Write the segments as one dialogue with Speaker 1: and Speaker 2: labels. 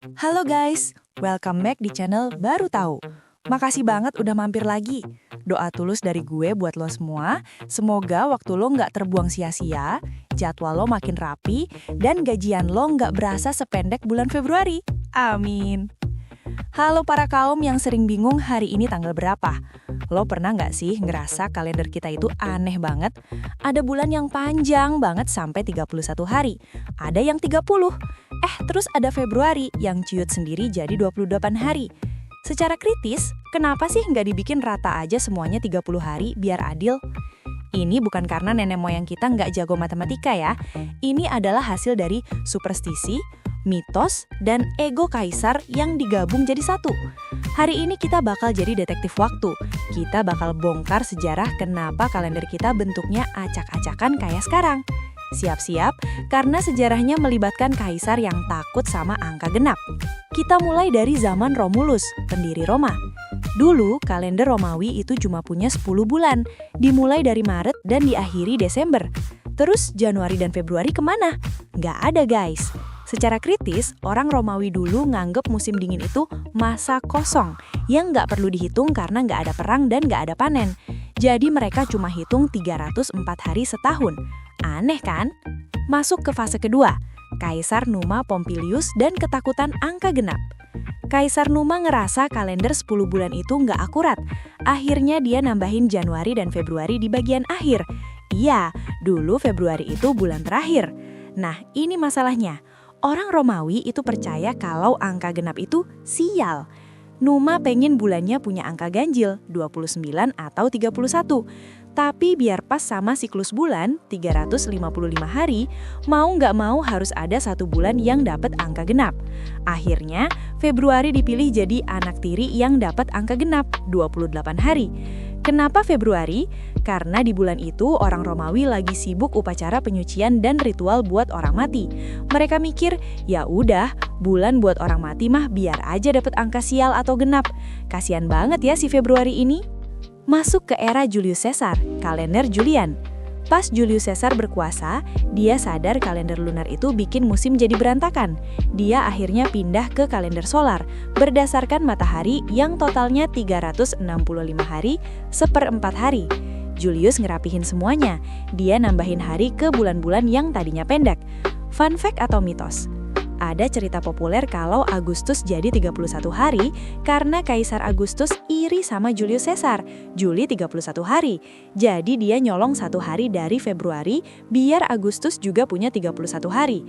Speaker 1: Halo guys, welcome back di channel Baru Tahu. Makasih banget udah mampir lagi. Doa tulus dari gue buat lo semua, semoga waktu lo nggak terbuang sia-sia, jadwal lo makin rapi, dan gajian lo nggak berasa sependek bulan Februari. Amin. Halo para kaum yang sering bingung hari ini tanggal berapa. Lo pernah nggak sih ngerasa kalender kita itu aneh banget? Ada bulan yang panjang banget sampai 31 hari. Ada yang 30. Terus ada Februari yang ciut sendiri jadi 28 hari. Secara kritis, kenapa sih nggak dibikin rata aja semuanya 30 hari biar adil? Ini bukan karena nenek moyang kita nggak jago matematika ya. Ini adalah hasil dari superstisi, mitos, dan ego kaisar yang digabung jadi satu. Hari ini kita bakal jadi detektif waktu. Kita bakal bongkar sejarah kenapa kalender kita bentuknya acak-acakan kayak sekarang. Siap-siap, karena sejarahnya melibatkan kaisar yang takut sama angka genap. Kita mulai dari zaman Romulus, pendiri Roma. Dulu, kalender Romawi itu cuma punya 10 bulan, dimulai dari Maret dan diakhiri Desember. Terus Januari dan Februari kemana? Nggak ada guys. Secara kritis, orang Romawi dulu nganggep musim dingin itu masa kosong, yang nggak perlu dihitung karena nggak ada perang dan nggak ada panen. Jadi mereka cuma hitung 304 hari setahun. Aneh kan? Masuk ke fase kedua, Kaisar Numa Pompilius dan ketakutan angka genap. Kaisar Numa ngerasa kalender 10 bulan itu nggak akurat. Akhirnya dia nambahin Januari dan Februari di bagian akhir. Iya, dulu Februari itu bulan terakhir. Nah, ini masalahnya. Orang Romawi itu percaya kalau angka genap itu sial. Numa pengen bulannya punya angka ganjil, 29 atau 31. Tapi biar pas sama siklus bulan, 355 hari, mau nggak mau harus ada satu bulan yang dapat angka genap. Akhirnya, Februari dipilih jadi anak tiri yang dapat angka genap, 28 hari. Kenapa Februari? Karena di bulan itu orang Romawi lagi sibuk upacara penyucian dan ritual buat orang mati. Mereka mikir, ya udah, bulan buat orang mati mah biar aja dapat angka sial atau genap. Kasian banget ya si Februari ini. Masuk ke era Julius Caesar, kalender Julian. Pas Julius Caesar berkuasa, dia sadar kalender lunar itu bikin musim jadi berantakan. Dia akhirnya pindah ke kalender solar, berdasarkan matahari yang totalnya 365 hari, seperempat hari. Julius ngerapihin semuanya, dia nambahin hari ke bulan-bulan yang tadinya pendek. Fun fact atau mitos? Ada cerita populer kalau Agustus jadi 31 hari karena Kaisar Agustus iri sama Julius Caesar, Juli 31 hari. Jadi dia nyolong satu hari dari Februari biar Agustus juga punya 31 hari.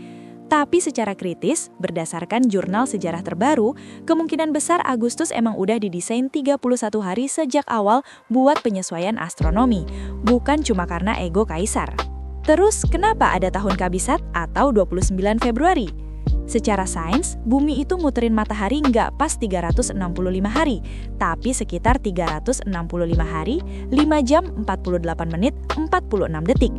Speaker 1: Tapi secara kritis, berdasarkan jurnal sejarah terbaru, kemungkinan besar Agustus emang udah didesain 31 hari sejak awal buat penyesuaian astronomi, bukan cuma karena ego Kaisar. Terus kenapa ada tahun kabisat atau 29 Februari? Secara sains, bumi itu muterin matahari nggak pas 365 hari, tapi sekitar 365 hari, 5 jam 48 menit 46 detik.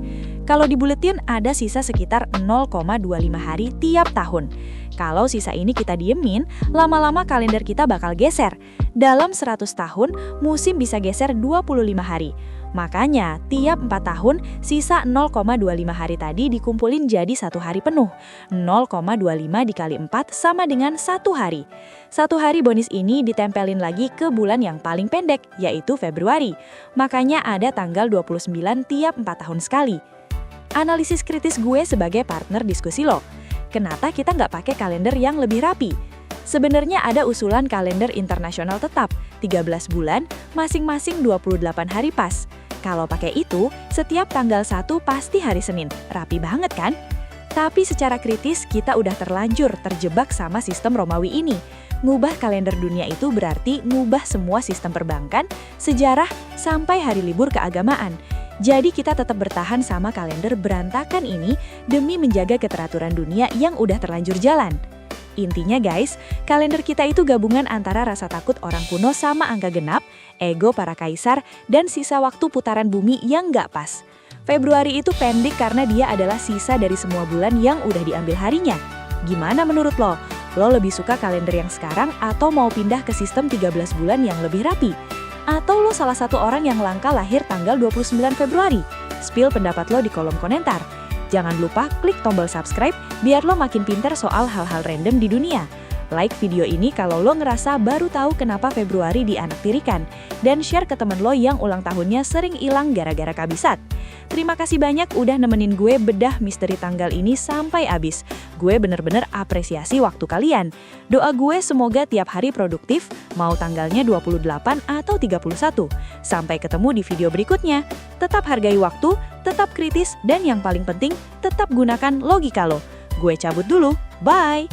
Speaker 1: Kalau dibuletin ada sisa sekitar 0,25 hari tiap tahun. Kalau sisa ini kita diemin, lama-lama kalender kita bakal geser. Dalam 100 tahun, musim bisa geser 25 hari. Makanya, tiap 4 tahun, sisa 0,25 hari tadi dikumpulin jadi satu hari penuh. 0,25 dikali 4 sama dengan satu hari. Satu hari bonus ini ditempelin lagi ke bulan yang paling pendek, yaitu Februari. Makanya ada tanggal 29 tiap 4 tahun sekali. Analisis kritis gue sebagai partner diskusi lo. Kenapa kita nggak pakai kalender yang lebih rapi? Sebenarnya ada usulan kalender internasional tetap, 13 bulan, masing-masing 28 hari pas. Kalau pakai itu, setiap tanggal 1 pasti hari Senin. Rapi banget kan? Tapi secara kritis, kita udah terlanjur terjebak sama sistem Romawi ini. Ngubah kalender dunia itu berarti ngubah semua sistem perbankan, sejarah, sampai hari libur keagamaan. Jadi kita tetap bertahan sama kalender berantakan ini demi menjaga keteraturan dunia yang udah terlanjur jalan. Intinya guys, kalender kita itu gabungan antara rasa takut orang kuno sama angka genap, ego para kaisar, dan sisa waktu putaran bumi yang nggak pas. Februari itu pendek karena dia adalah sisa dari semua bulan yang udah diambil harinya. Gimana menurut lo? Lo lebih suka kalender yang sekarang atau mau pindah ke sistem 13 bulan yang lebih rapi? Atau lo salah satu orang yang langka lahir tanggal 29 Februari? Spill pendapat lo di kolom komentar. Jangan lupa klik tombol subscribe biar lo makin pintar soal hal-hal random di dunia. Like video ini kalau lo ngerasa baru tahu kenapa Februari dianaktirikan, dan share ke temen lo yang ulang tahunnya sering hilang gara-gara kabisat. Terima kasih banyak udah nemenin gue bedah misteri tanggal ini sampai habis. Gue bener-bener apresiasi waktu kalian. Doa gue semoga tiap hari produktif, mau tanggalnya 28 atau 31. Sampai ketemu di video berikutnya. Tetap hargai waktu, tetap kritis, dan yang paling penting, tetap gunakan logika lo. Gue cabut dulu, bye!